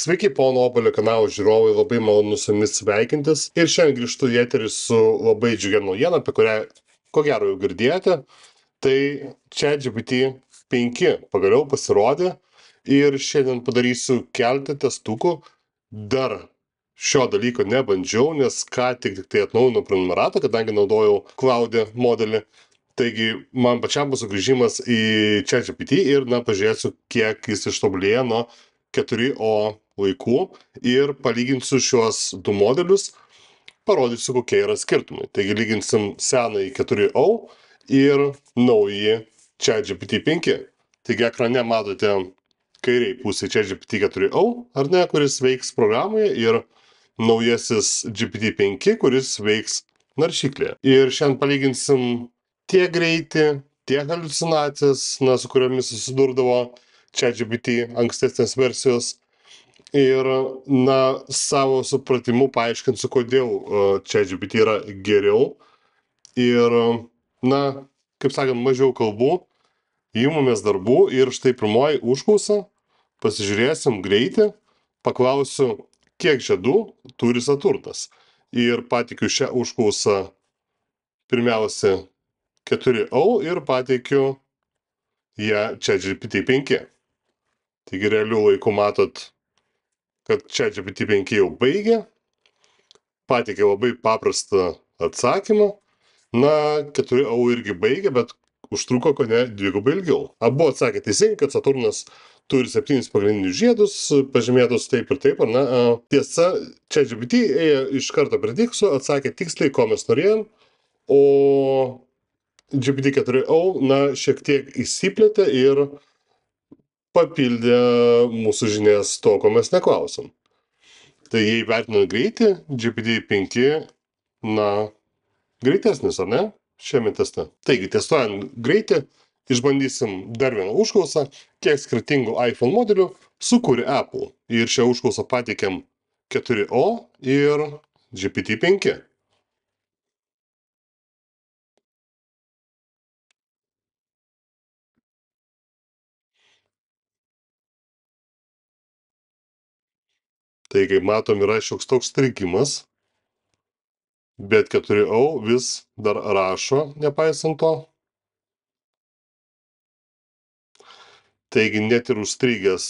Sveiki, pono Obolio kanalo žiūrovai, labai malonu su jumis sveikintis. Ir šiandien grįžtu į eterį su labai džiugia naujiena, apie kurią, ko gero, jau girdėjote. Tai ChatGPT 5 pagaliau pasirodė ir šiandien padarysiu keletą testukų. Dar šio dalyko nebandžiau, nes ką tik tai atnaujinau prenumeratą, kadangi naudojau Cloud modelį. Taigi man pačiam bus sugrįžimas į ChatGPT ir pažiūrėsiu, kiek jis ištobulėjo nuo 4o laikų ir palyginsiu šiuos du modelius, parodysiu, kokie yra skirtumai. Taigi lyginsim senąjį 4o ir naująjį ChatGPT 5. Taigi ekrane matote kairiai pusė ChatGPT 4o, ar ne, kuris veiks programoje, ir naujasis GPT 5, kuris veiks naršyklėje. Ir šiandien palyginsim tiek greitį, tiek haliucinacijas, su kuriomis susidurdavo ChatGPT ankstesnės versijos. Ir, savo supratimu paaiškinsiu, kodėl ChatGPT yra geriau. Ir, kaip sakant, mažiau kalbų, imamės darbų. Ir štai pirmoji užklausa, pasižiūrėsim greitį, paklausiu, kiek žiedų turi Saturnas. Ir pateikiu šią užklausą pirmiausia 4o ir pateikiu ją ChatGPT 5. Taigi realiu laiku matot, kad ChatGPT 5 jau baigė, pateikė labai paprastą atsakymą. 4o irgi baigė, bet užtruko kone dvigubai ilgiau. Abu atsakė teisingai, kad Saturnas turi 7 pagrindinius žiedus, pažymėtus taip ir taip, ar ne? Tiesa, ChatGPT ėjo iš karto prie tikslo, atsakė tiksliai, ko mes norėjom, o GPT 4o, šiek tiek įsiplėtė ir papildė mūsų žinias to, ko mes neklausom. Tai jei vertinant greitį, GPT 5, greitesnis, ar ne, šiame teste. Taigi, testuojant greitį, išbandysim dar vieną užklausą, kiek skirtingų iPhone modelių sukūrė Apple. Ir šią užklausą pateikėm 4o ir GPT 5. Taigi, matom, yra šioks toks strigimas, bet 4o vis dar rašo, nepaisant to. Taigi, net ir užstrigęs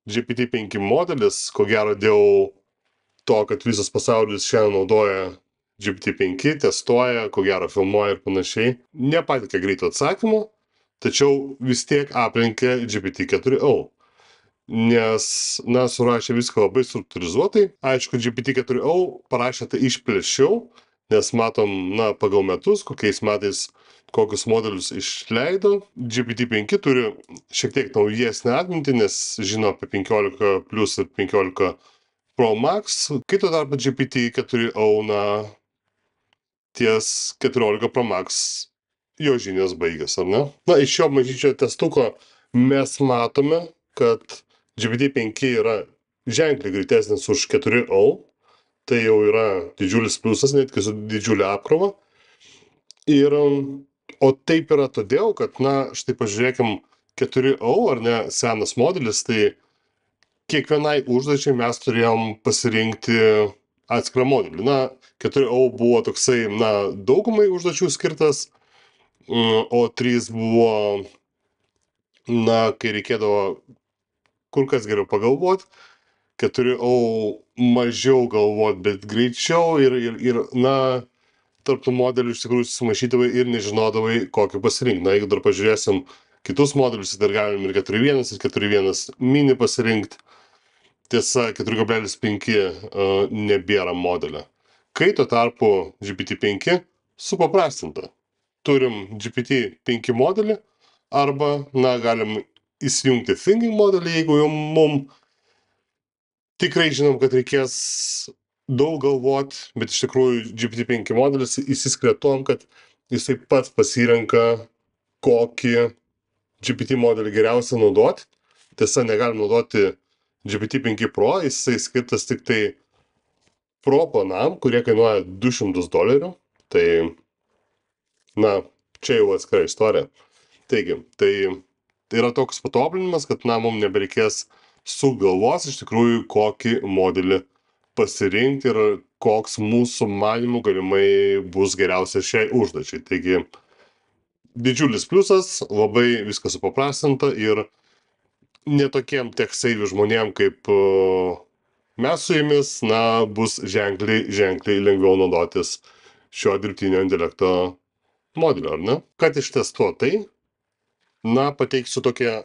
GPT 5 modelis, ko gero dėl to, kad visas pasaulis šiandien naudoja GPT 5, testuoja, ko gero filmuoja ir panašiai, nepateikė greito atsakymo, tačiau vis tiek aplenkė GPT 4o. Nes, surašė viską labai struktūrizuotai. Aišku, GPT 4o parašė tai išplėšiau, nes matom, pagal metus, kokiais metais kokius modelius išleido. GPT 5 turi šiek tiek naujesnę atmintį, nes žino apie 15 Plus ir 15 Pro Max. Kai tuo tarpu GPT 4o, ties 14 Pro Max jo žinios baigės, ar ne? Iš šio mažyčio testuko mes matome, kad GPT 5 yra ženkliai greitesnis už 4o. Tai jau yra didžiulis pliusas, netgi su didžiulė apkrova. O taip yra todėl, kad, štai pažiūrėkim, 4o, ar ne, senas modelis, tai kiekvienai užduočiai mes turėjom pasirinkti atskirą modelį. 4o buvo toksai, daugumai užduočių skirtas, o 3 buvo, kai reikėdavo kur kas geriau pagalvoti, 4o mažiau galvoti, bet greičiau ir tarp tų modelių iš tikrųjų susimaišydavai ir nežinodavai, kokį pasirinkti. Jeigu dar pažiūrėsim kitus modelius, tai dar galim ir 4.1 ir 4.1 mini pasirinkti. Tiesa, 4.5 nebėra modelio. Kai tuo tarpu GPT 5 supaprastinta. Turim GPT 5 modelį, arba, galim įsijungti Thinking modelį, jeigu jau mum tikrai žinom, kad reikės daug galvoti, bet iš tikrųjų GPT 5 modelis įsiskiria tom, kad jisai pats pasirenka, kokį GPT modelį geriausia naudoti. Tiesa, negalim naudoti GPT 5 Pro, jisai skirtas tik tai Pro planam, kurie kainuoja $200. Tai, čia jau atskira istorija. Taigi, tai yra toks patobulinimas, kad, mums nebereikės sugalvos iš tikrųjų, kokį modelį pasirinkti ir koks mūsų manymų galimai bus geriausias šiai užduočiai. Taigi, didžiulis pliusas, labai viskas supaprastinta ir netokiem tech-savvy žmonėm kaip mes su jumis, na, bus ženkliai lengviau naudotis šio dirbtinio intelekto modeliu, ar ne? Kad ištestuot tai, na, pateiksiu tokią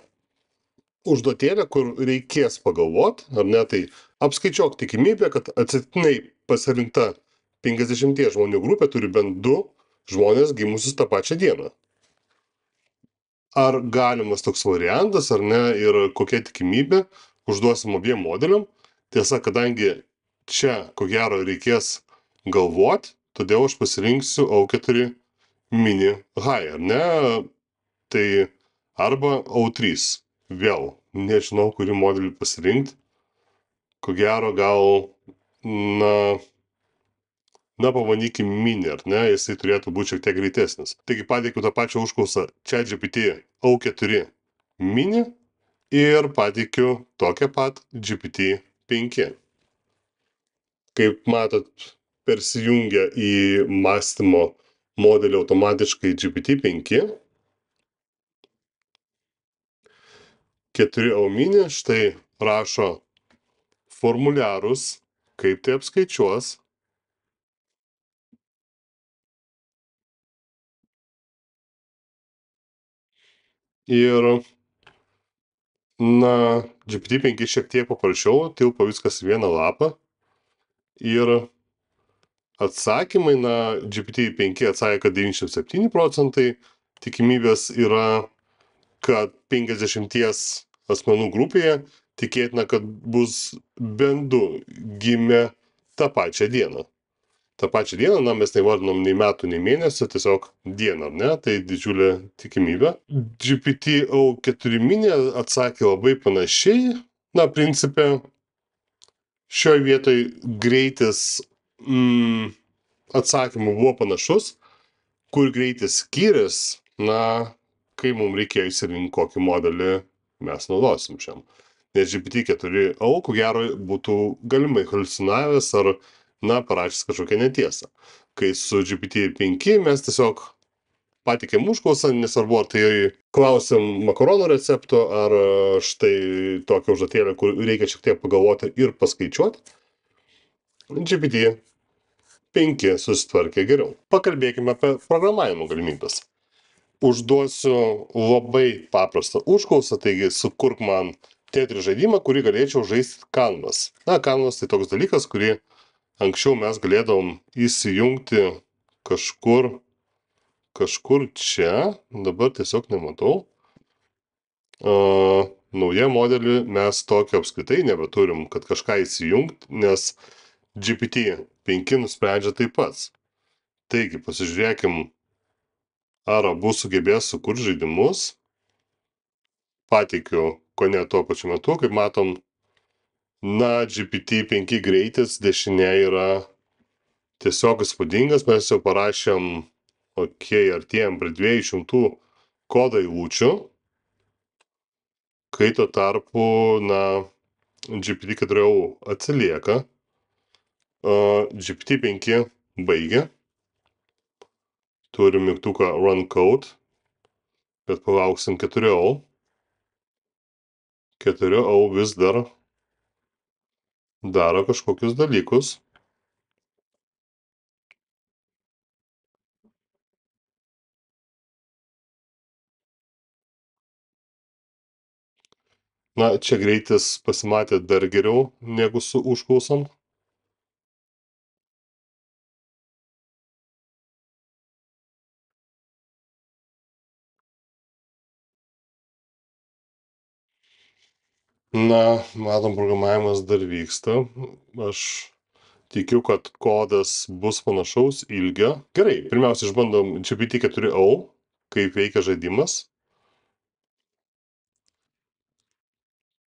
užduotėlę, kur reikės pagalvot, ar ne, tai apskaičiuok tikimybę, kad atsitiktinai pasirinkta 50 žmonių grupė turi bent 2 žmonės gimusius tą pačią dieną. Ar galimas toks variantas, ar ne, ir kokia tikimybė, užduosim abiem modeliam. Tiesa, kadangi čia, ko gero, reikės galvot, todėl aš pasirinksiu O4 mini high, ar ne, tai arba O3. Vėl nežinau, kurį modelį pasirinkti. Ko gero, gal, na, pabandykim mini, ar ne, jisai turėtų būti šiek tiek greitesnis. Taigi pateikiu tą pačią užklausą ChatGPT O4 mini ir pateikiu tokią pat GPT-5. Kaip matot, persijungia į mąstymo modelį automatiškai GPT-5. 4O mini štai rašo formuliarus, kaip tai apskaičiuos. Ir, na, GPT-5 šiek tiek paprasčiau, tilpo viskas į vieną lapą. Ir atsakymai, na, GPT-5 atsakė, kad 97 procentai tikimybės yra, kad 50 asmenų grupėje tikėtina, kad bus bent 2 gimę tą pačią dieną. Ta pačia diena, na, mes neįvardinom nei metų, nei mėnesio, tiesiog dieną, ar ne, tai didžiulė tikimybė. GPT O4 mini atsakė labai panašiai, na, principe, šioje vietoj greitis atsakymų buvo panašus, kur greitis skyrės, na, kai mums reikėjo išsirinkti, kokį modelį mes naudosim šiam. Nes GPT-4o, ko gero, būtų galimai haliucinavęs ar, na, parašęs kažkokią netiesą. Kai su GPT-5 mes tiesiog patikėm užklausą, nesvarbu, ar tai klausim makaronų recepto, ar štai tokią užduotėlę, kur reikia šiek tiek pagalvoti ir paskaičiuoti, GPT-5 susitvarkė geriau. Pakalbėkime apie programavimo galimybės. Užduosiu labai paprastą užklausą, taigi sukurk man Tetris žaidimą, kurį galėčiau žaisti Canvas. Na, Canvas tai toks dalykas, kurį anksčiau mes galėdavom įsijungti kažkur čia, dabar tiesiog nematau. Nauja modelį mes tokio apskritai nebeturim, kad kažką įsijungti, nes GPT-5 nusprendžia taip pats. Taigi, pasižiūrėkim, ar abu sugebės sukurti žaidimus. Pateikiu kone tuo pačiu metu, kaip matom, na, GPT-5 greitis dešinė yra tiesiog įspūdingas, mes jau parašėm, artėjom prie 200 kodo eilučių, kai tuo tarpu, na, GPT-4o atsilieka, GPT-5 baigia, turim mygtuką Run Code, bet palauksim 4o. 4o vis dar daro kažkokius dalykus. Na, čia greitis pasimatė dar geriau negu su užklausom. Na, matom, programavimas dar vyksta. Aš tikiu, kad kodas bus panašaus ilgio. Gerai, pirmiausia, išbandom GPT-4o, kaip veikia žaidimas.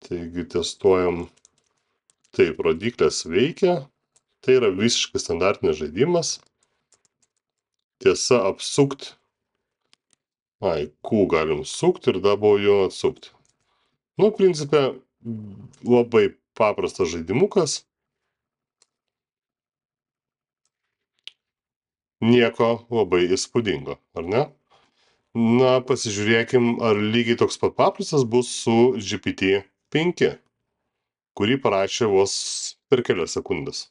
Taigi testuojam. Taip, rodiklės veikia. Tai yra visiškai standartinis žaidimas. Tiesa, apsukti. Q galim sukti ir W atsukti. Nu, principe, labai paprastas žaidimukas, nieko labai įspūdingo, ar ne? Na, pasižiūrėkim, ar lygiai toks pat paprastas bus su GPT-5, kurį parašė vos per kelias sekundės.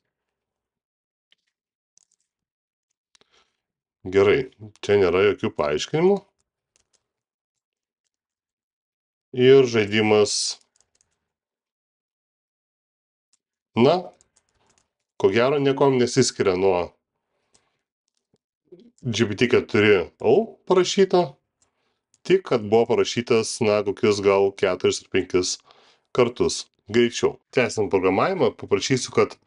Gerai, čia nėra jokių paaiškinimų. Ir žaidimas, na, ko gero niekuom nesiskiria nuo GPT-4o parašyto, tik kad buvo parašytas, na, kokius gal 4 ar 5 kartus greičiau. Tęsiant programavimą, paprašysiu, kad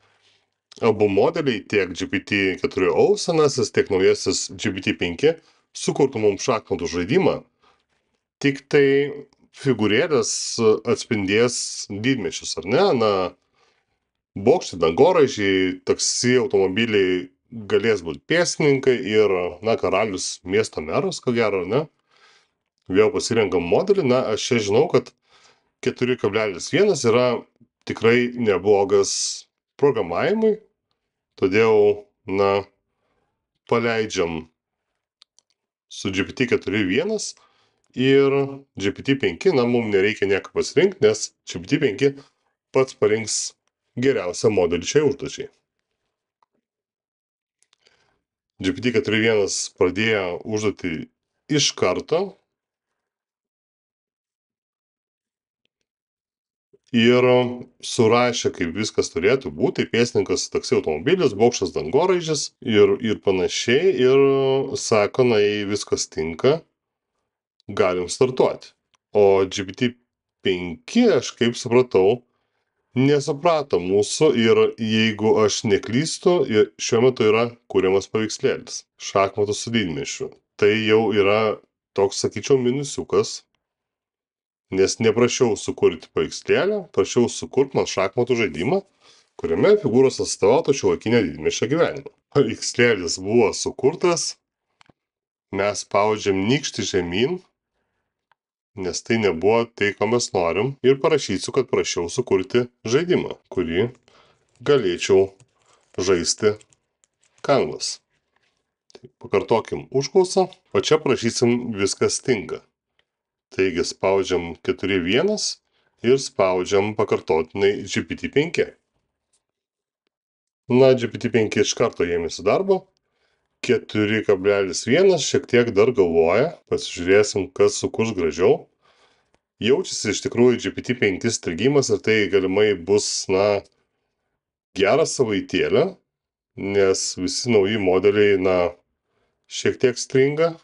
abu modeliai, tiek GPT-4o senasis, tiek naujasis GPT-5, sukurtų mums šachmatų žaidimą, tik tai figūrėlės atspindės didmečius, ar ne? Na, bokštai, dangoraižiai, taksi, automobiliai galės būti pėstininkai ir, na, karalius miesto meras, ko gero, ne? Vėl pasirenkam modelį, na, aš čia žinau, kad 4,1 yra tikrai neblogas programavimui, todėl, na, paleidžiam su GPT-4.1 ir GPT-5, na, mums nereikia nieko pasirinkti, nes GPT-5 pats parinks geriausią modelį šiai užduočiai. GPT-4.1 pradėjo užduotį iš karto ir surašė, kaip viskas turėtų būti, pėstininkas, taksi, automobilis, bokštas, dangoraižis ir panašiai, ir sako, na, jei viskas tinka, galim startuoti. O GPT-5, aš kaip supratau, nesuprato mūsų ir jeigu aš neklystu, šiuo metu yra kuriamas paveikslėlis šachmatų su didmešiu. Tai jau yra toks, sakyčiau, minusiukas, nes neprašiau sukurti paveikslėlio, prašiau sukurti man šachmatų žaidimą, kuriame figūros atstovautų šiuolaikinę didmiesčio gyvenimą. Paveikslėlis buvo sukurtas, mes spaudžiam nykštį žemyn, nes tai nebuvo tai, ko mes norim, ir parašysiu, kad prašiau sukurti žaidimą, kurį galėčiau žaisti Canvas. Tai pakartokim užklausą, o čia prašysim viskas tinka. Taigi spaudžiam 4.1 ir spaudžiam pakartotinai GPT-5. Na, GPT-5 iš karto ėmėsi darbo. 4,1 šiek tiek dar galvoja. Pasižiūrėsim, kas sukurs gražiau. Jaučiasi iš tikrųjų GPT-5 strigimas ir tai galimai bus, na, geras savaitėlė, nes visi nauji modeliai, na, šiek tiek stringa,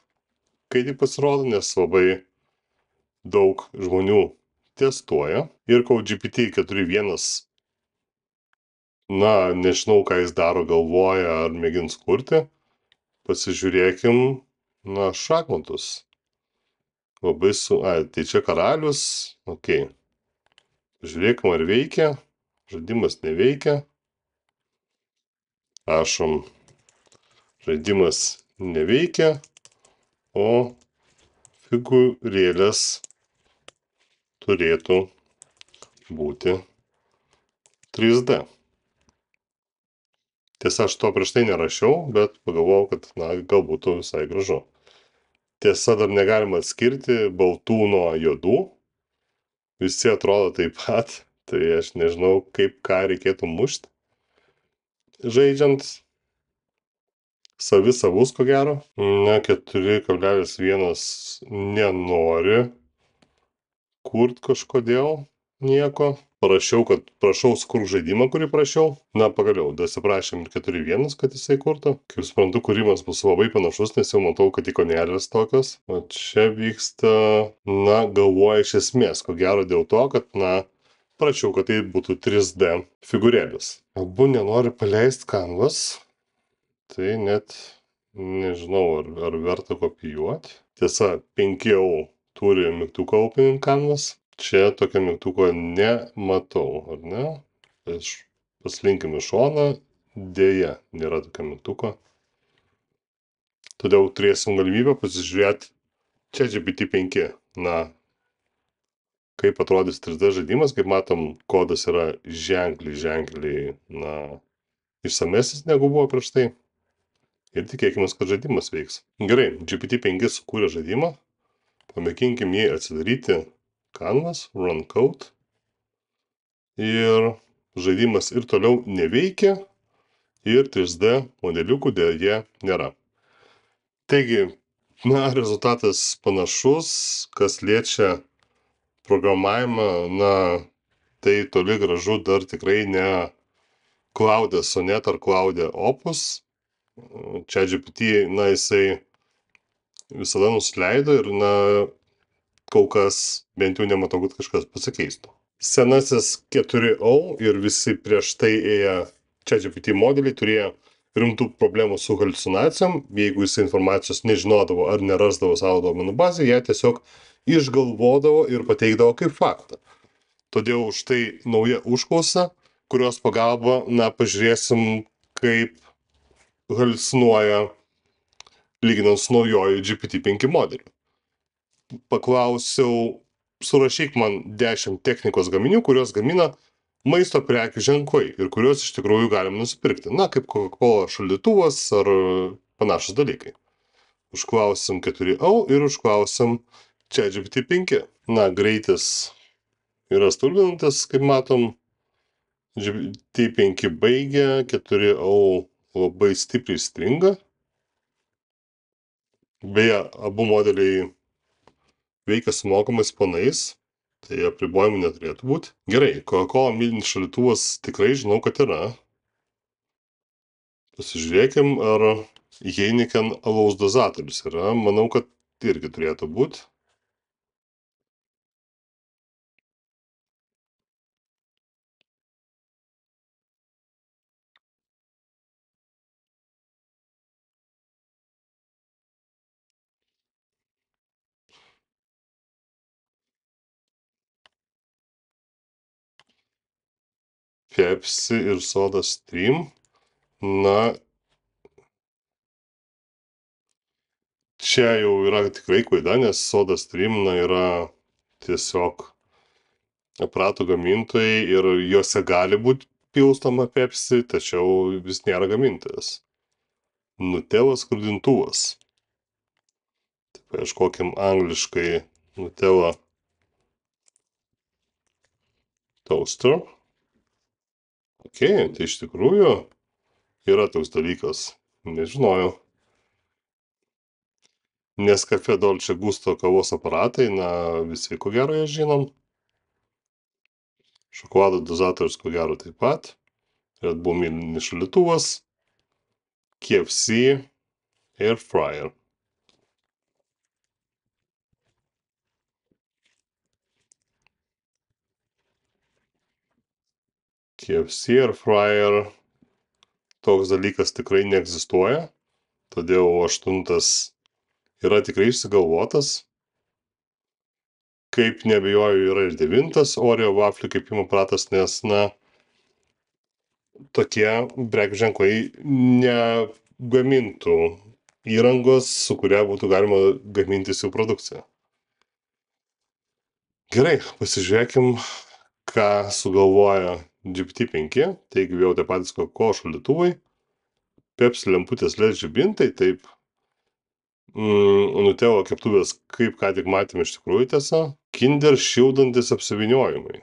kai tik pasirodo, nes labai daug žmonių testuoja. Ir kol GPT-4.1, na, nežinau, ką jis daro, galvoja ar mėgins kurti, pasižiūrėkim, na, šachmatus. Labai tai čia karalius, okei. Žiūrėkim, ar veikia, žaidimas neveikia. Rašom, žaidimas neveikia, o figūrėlės turėtų būti 3D. Tiesa, aš to prieš tai nerašiau, bet pagalvojau, kad, na, gal būtų visai gražu. Tiesa, dar negalima atskirti baltų nuo juodų. Visi atrodo taip pat, tai aš nežinau, ką reikėtų mušti. Žaidžiant savus, ko gero. Na, 4,1 nenori kurt kažkodėl nieko. Parašiau, kad prašau sukurk žaidimą, kurį prašiau. Na, pagaliau, dasiprašėm 4.1, kad jisai kurtų. Kaip suprantu, kūrimas bus labai panašus, nes jau matau, kad ikonėlės tokios. O čia vyksta, na, galvoja iš esmės, ko gero dėl to, kad, na, prašiau, kad tai būtų 3D figūrėlis. Abu nenori paleisti Canvas, tai net nežinau, ar verta kopijuoti. Tiesa, 5 turi mygtuką Open Canvas. Čia tokio mygtuko nematau, ar ne? Paslinkim į šoną, dėja, nėra tokio mygtuko. Todėl turėsim galimybę pasižiūrėti čia GPT-5, na, kaip atrodys 3D žaidimas. Kaip matom, kodas yra ženkliai, išsamesnis negu buvo prieš tai. Ir tikėkime, kad žaidimas veiks. Gerai, GPT-5 sukūrė žaidimą. Pamėginkim jį atsidaryti Canvas, Run Code. Ir žaidimas ir toliau neveikia. Ir 3D modeliukų dėja nėra. Taigi, rezultatas panašus, kas liečia programavimą, tai toli gražu dar tikrai ne Claude Sonnet ar Claude Opus. ChatGPT, jisai visada nusileido ir, kol kas bent jau nematau, kad kažkas pasikeistų. Senasis 4o ir visi prieš tai ėję ChatGPT modeliai turėjo rimtų problemų su haliucinacijom. Jeigu jis informacijos nežinodavo ar nerasdavo savo duomenų bazėje, ją tiesiog išgalvodavo ir pateikdavo kaip faktą. Todėl už tai nauja užklausa, kurios pagalba, pažiūrėsim, kaip haliucinuoja lyginant su naujoju GPT-5 modeliu. Paklausiau, surašyk man 10 technikos gaminių, kurios gamina maisto prekių ženklai ir kuriuos iš tikrųjų galim nusipirkti. Kaip Coca-Cola šaldytuvas ar panašus dalykai. Užklausim 4o ir užklausim ChatGPT-5. Greitis yra stulbinantis, kaip matom. GPT-5 baigia, 4o labai stipriai stringa. Beje, abu modeliai veikia su mokamais planais. Tai apribojimų neturėtų būti. Gerai, Coca-Cola milinis šaldytuvas tikrai žinau, kad yra. Pasižiūrėkim, ar Heineken alaus dozatorius yra. Manau, kad irgi turėtų būti. Pepsi ir Soda Stream. Čia jau yra tikrai klaida, nes Soda Stream yra tiesiog aparatų gamintojai ir juose gali būti pilstoma Pepsi, tačiau vis nėra gamintojas. Nutella skrudintuvas. Tai paieškokim angliškai Nutella toaster. Ok, tai iš tikrųjų yra toks dalykas. Nežinojau. Nescafe Dolce Gusto kavos aparatai, visi ko gero ją žinom. Šokolado dozatorius ko gero taip pat. Red Bull milinis šaldytuvas. KFC Air Fryer. KFC Air Fryer. Toks dalykas tikrai neegzistuoja. Todėl 8 yra tikrai išsigalvotas. Kaip neabejoju yra ir 9 Oreo vaflių kepimo aparatas, nes, tokie prekių ženklai negamintų įrangos, su kuria būtų galima gamintis jų produkciją. Gerai, pasižiūrėkim, ką sugalvoja GPT-5. Taigi vėl tie patys Coca-Cola šaldytuvai. Pepsi lemputės LED žibintai, taip. Nutella keptuvės, kaip ką tik matėme, iš tikrųjų tiesa. Kinder šildantis apsivyniojimai.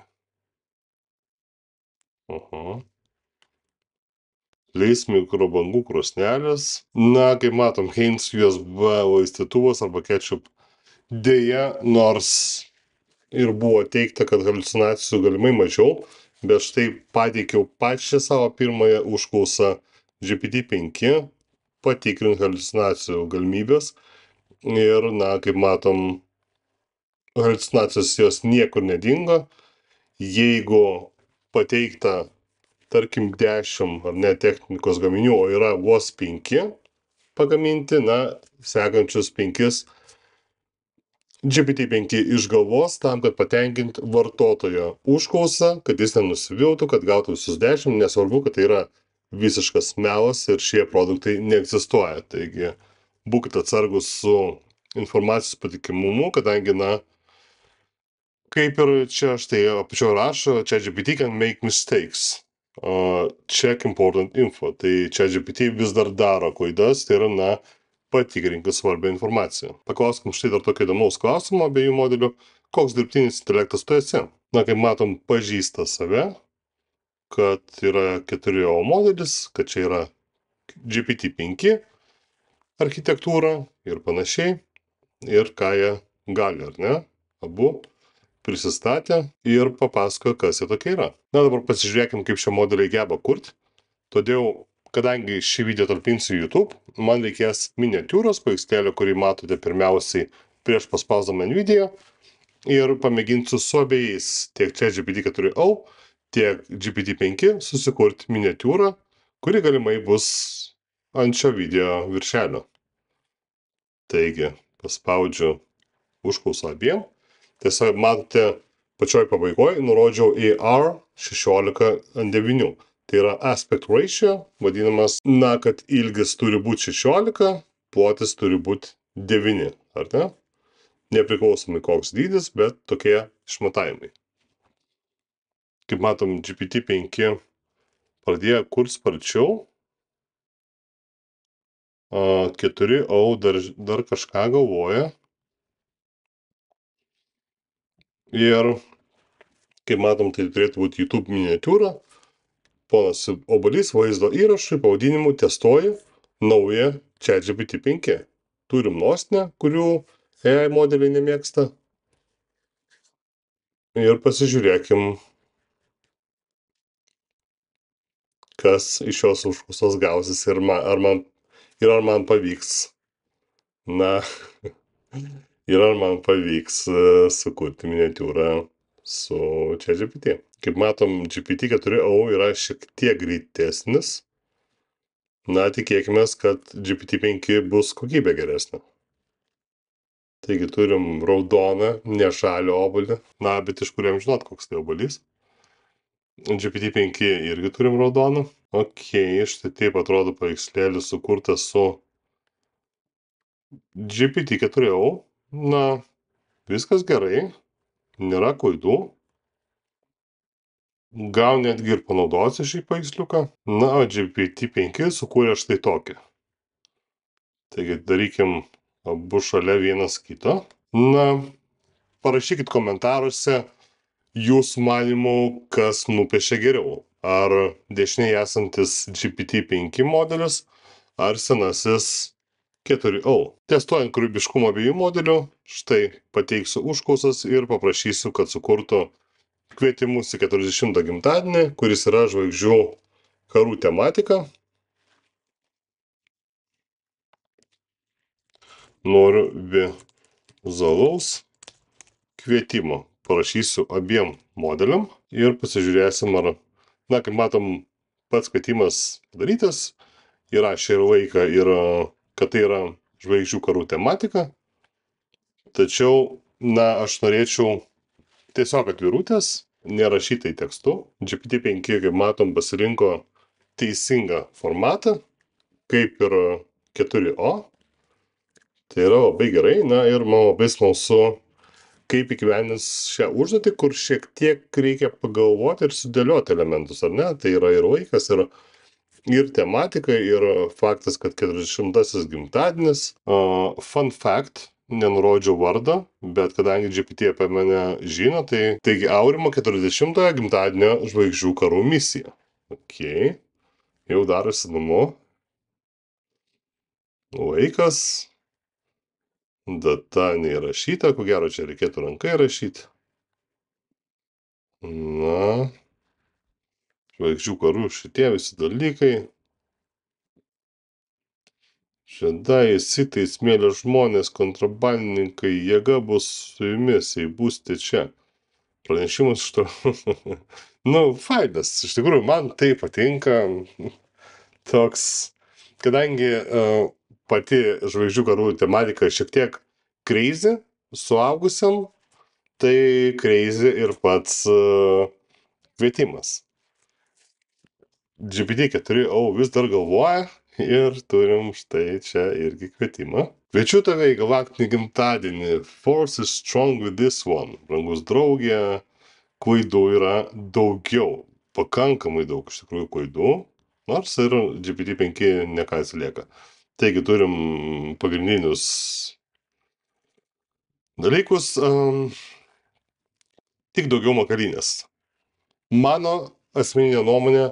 Leis mikrobangų krosnelės. Kaip matom, Heinz USB laistytuvas arba ketchup. Deja, nors ir buvo teigta, kad haliucinacijų galimai mažiau, bet štai pateikiau pačią savo pirmąją užklausą GPT-5 patikrinti haliucinacijų galimybės. Ir, kaip matom, haliucinacijos jos niekur nedingo. Jeigu pateikta, tarkim, 10 ar ne technikos gaminių, o yra vos 5 pagaminti, sekančius 5 GPT-5 išgalvos tam, kad patenkinti vartotojo užklausą, kad jis nenusiviltų, kad gautų visus 10, nesvarbu, kad tai yra visiškas melas ir šie produktai neegzistuoja. Taigi, būkite atsargus su informacijos patikimumu, kadangi, Kaip ir čia štai apačioj rašo, ChatGPT can make mistakes. Check important info. Tai ChatGPT vis dar daro klaidas, tai yra, na, patikrinkit svarbią informaciją. Paklauskim štai dar tokio įdomaus klausimo abiejų modelių. Koks dirbtinis intelektas tu esi? Na, kaip matom, pažįsta save, kad yra 4O modelis, kad čia yra GPT-5 architektūra ir panašiai. Ir ką jie gali, ar ne? Abu prisistatė ir papasakojo, kas jie tokie yra. Na, dabar pasižiūrėkim, kaip šie modeliai geba kurti. Todėl, kadangi šį video talpinsiu YouTube, man reikės miniatiūros paveikslėlio, kurį matote pirmiausiai prieš paspausdama video. Ir pamėginsiu su abiejais, tiek čia GPT-4o, tiek GPT-5 susikurti miniatiūrą, kuri galimai bus ant šio video viršelio. Taigi, paspaudžiu užklausą abiem. Tiesiog matote, pačioj pabaigoje nurodžiau AR16:9. Tai yra aspect ratio, vadinamas, na, kad ilgis turi būti 16, plotis turi būti 9, ar ne? Nepriklausomai koks dydis, bet tokie išmatavimai. Kaip matom, GPT-5 pradėjo kur sparčiau. 4O dar kažką galvoja. Ir, kaip matom, tai turėtų būti YouTube miniatiūra. Ponas Obuolys vaizdo įrašui pavadinimu testuoju naują ChatGPT-5. Turim nosinę, kurių AI modeliai nemėgsta. Ir pasižiūrėkim, kas iš šios užklausos gausis ir ar man pavyks. Na, ir ar man pavyks sukurti miniatiūrą su ChatGPT. Kaip matom, GPT-4o yra šiek tiek greitesnis. Na, tikėkime, kad GPT-5 bus kokybė geresnė. Taigi turim raudoną, ne žalią obuolį. Na, bet iš kuriam žinot, koks tai obuolys. GPT-5 irgi turim raudoną. Ok, štai taip atrodo paveikslėlis sukurtas su GPT-4o. Na, viskas gerai. Nėra klaidų. Gal netgi ir panaudosiu šį paveiksliuką. Na, o GPT-5 sukūrė štai tokį. Taigi darykim abu šalia vienas kito. Na, parašykit komentaruose jūsų manimų, kas nupiešė geriau. Ar dešinėje esantis GPT-5 modelis, ar senasis 4o. Testuojant kūrybiškumą abiejų modelių, štai pateiksiu užklausas ir paprašysiu, kad sukurtų kvietimus į 40 gimtadienį, kuris yra žvaigždžių karų tematika. Noriu vizualaus kvietimo. Parašysiu abiem modeliam ir pasižiūrėsim, ar, na, kaip matom, pats kvietimas padarytas, įrašė ir laiką, ir kad tai yra žvaigždžių karų tematika. Tačiau, na, aš norėčiau tiesiog atvirutės, nerašytai tekstu. GPT-5, kaip matom, pasirinko teisingą formatą, kaip ir 4o. Tai yra labai gerai, na ir man labai smalsu, kaip įgyvendins šią užduotį, kur šiek tiek reikia pagalvoti ir sudėlioti elementus, ar ne? Tai yra ir laikas, ir tematika, ir faktas, kad 40-asis gimtadienis. Fun fact, nenurodžiau vardą, bet kadangi GPT apie mane žino, taigi Aurimo 40-ojo gimtadienio žvaigždžių karų misija. Ok, jau darosi įdomu. Laikas. Data neįrašyta, ko gero čia reikėtų rankai rašyti. Na, žvaigždžių karų šitie visi dalykai. Žiedai, sitai, smėlio žmonės, kontrabandininkai, jėga bus su jumis, jei būsite čia. Pranešimas iš to. Nu, fainas, iš tikrųjų, man tai patinka. Toks, kadangi pati žvaigždžių karų tematika šiek tiek crazy suaugusiam, tai crazy ir pats kvietimas. GPT-4o vis dar galvoja ir turim štai čia irgi kvietimą. Kviečiu tave į galaktinį gimtadienį. Force is strong with this one. Brangus draugė, klaidų yra daugiau. Pakankamai daug iš tikrųjų klaidų. Nors ir GPT-5 neką atsilieka. Taigi turim pagrindinius dalykus. Tik daugiau makalynės. Mano asmeninė nuomonė,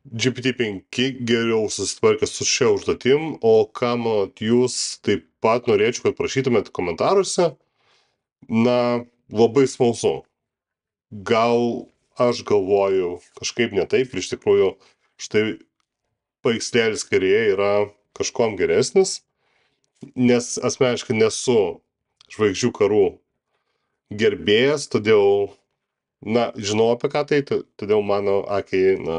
GPT-5 geriau susitvarkė su šia užduotim, o ką manot jūs, taip pat norėčiau, kad prašytumėt komentaruose. Na, labai smalsu. Gal aš galvoju kažkaip ne taip ir iš tikrųjų štai paveikslėlis kairėje yra kažkuom geresnis, nes asmeniškai nesu žvaigždžių karų gerbėjas, todėl, na, žinau apie ką tai, todėl mano akiai, na,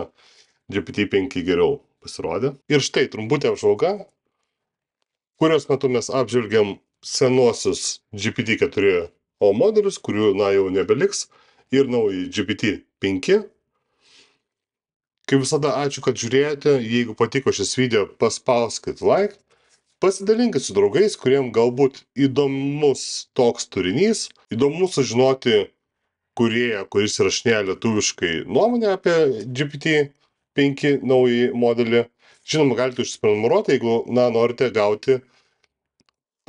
GPT-5 geriau pasirodė. Ir štai trumputė apžvalga, kurios metu mes apžvelgiam senuosius GPT-4 modelius, kurių, na, jau nebeliks, ir naują GPT-5. Kaip visada, ačiū, kad žiūrėjote. Jeigu patiko šis video, paspauskit like, pasidalinkit su draugais, kuriem galbūt įdomus toks turinys, įdomu sužinoti kūrėją, kuris įrašinėja lietuviškai nuomonę apie GPT-5 naują modelį. Žinoma, galite užsiprenumeruoti, jeigu, na, norite gauti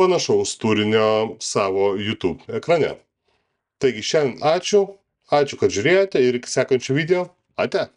panašaus turinio savo YouTube ekrane. Taigi šiandien ačiū, kad žiūrėjote ir iki sekančių video. Ate.